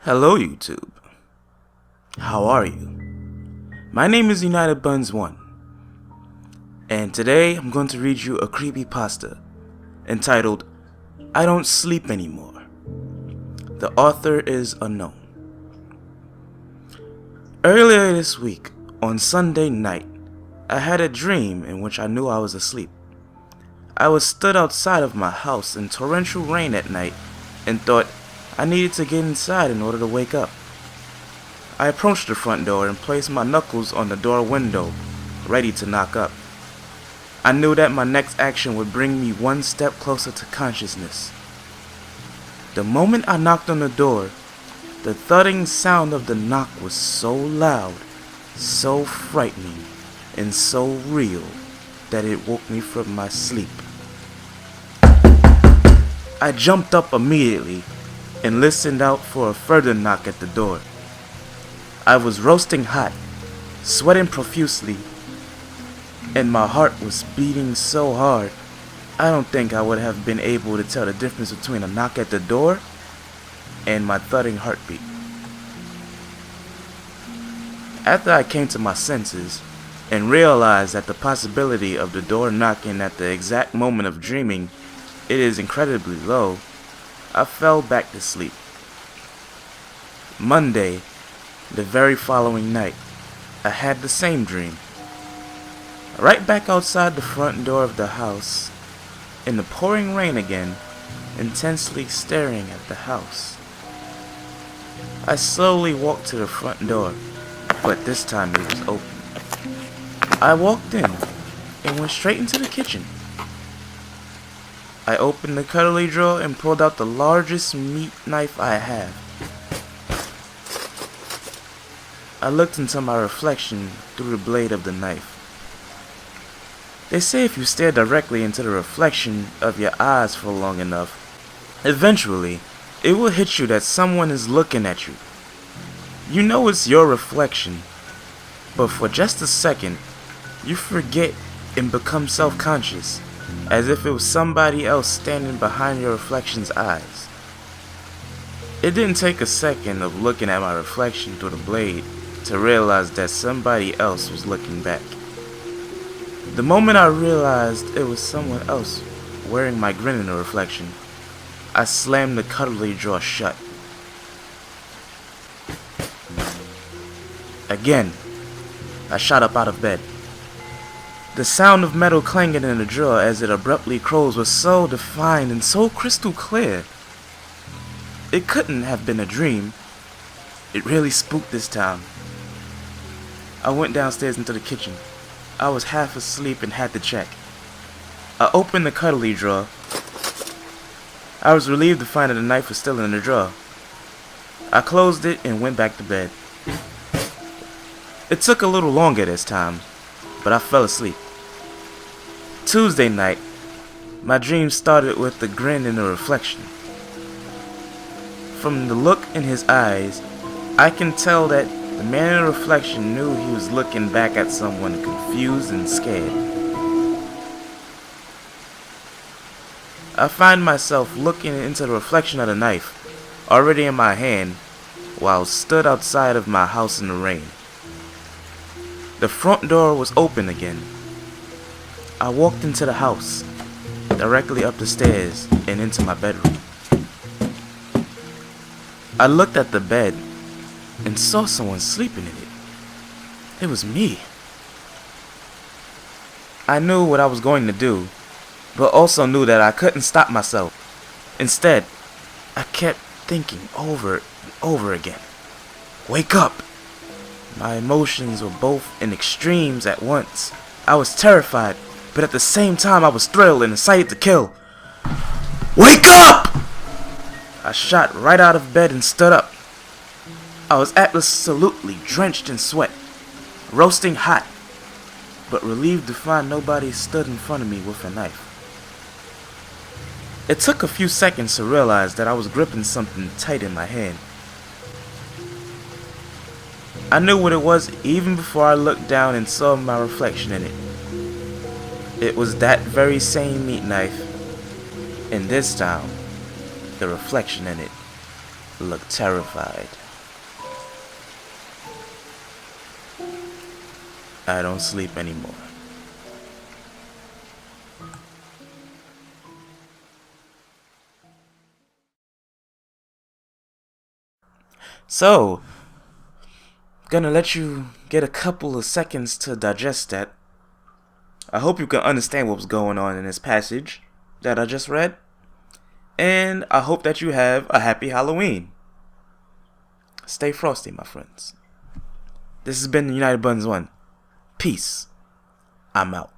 Hello YouTube, how are you? My name is United Buns 1, and today I'm going to read you a creepypasta entitled, I Don't Sleep Anymore. The author is unknown. Earlier this week, on Sunday night, I had a dream in which I knew I was asleep. I was stood outside of my house in torrential rain at night and thought I needed to get inside in order to wake up. I approached the front door and placed my knuckles on the door window, ready to knock up. I knew that my next action would bring me one step closer to consciousness. The moment I knocked on the door, the thudding sound of the knock was so loud, so frightening, and so real that it woke me from my sleep. I jumped up immediately and listened out for a further knock at the door. I was roasting hot, sweating profusely, and my heart was beating so hard, I don't think I would have been able to tell the difference between a knock at the door and my thudding heartbeat. After I came to my senses and realized that the possibility of the door knocking at the exact moment of dreaming it is incredibly low, I fell back to sleep. Monday, the very following night, I had the same dream. Right back outside the front door of the house, in the pouring rain again, intensely staring at the house. I slowly walked to the front door, but this time it was open. I walked in and went straight into the kitchen. I opened the cutlery drawer and pulled out the largest meat knife I have. I looked into my reflection through the blade of the knife. They say if you stare directly into the reflection of your eyes for long enough, eventually it will hit you that someone is looking at you. You know it's your reflection, but for just a second, you forget and become self-conscious, as if it was somebody else standing behind your reflection's eyes. It didn't take a second of looking at my reflection through the blade to realize that somebody else was looking back. The moment I realized it was someone else wearing my grin in the reflection, I slammed the cutlery drawer shut. Again, I shot up out of bed. The sound of metal clanging in the drawer as it abruptly closed was so defined and so crystal clear. It couldn't have been a dream. It really spooked this time. I went downstairs into the kitchen. I was half asleep and had to check. I opened the cutlery drawer. I was relieved to find that the knife was still in the drawer. I closed it and went back to bed. It took a little longer this time, but I fell asleep. Tuesday night, my dream started with the grin in the reflection. From the look in his eyes, I can tell that the man in the reflection knew he was looking back at someone confused and scared. I find myself looking into the reflection of the knife, already in my hand, while stood outside of my house in the rain. The front door was open again. I walked into the house, directly up the stairs and into my bedroom. I looked at the bed and saw someone sleeping in it. It was me. I knew what I was going to do, but also knew that I couldn't stop myself. Instead, I kept thinking over and over again. Wake up! My emotions were both in extremes at once. I was terrified, but at the same time I was thrilled and excited to kill. Wake up! I shot right out of bed and stood up. I was absolutely drenched in sweat, roasting hot, but relieved to find nobody stood in front of me with a knife. It took a few seconds to realize that I was gripping something tight in my hand. I knew what it was even before I looked down and saw my reflection in it. It was that very same meat knife, and this time, the reflection in it looked terrified. I don't sleep anymore. So, gonna let you get a couple of seconds to digest that. I hope you can understand what was going on in this passage that I just read. And I hope that you have a happy Halloween. Stay frosty, my friends. This has been the United Buns 1. Peace. I'm out.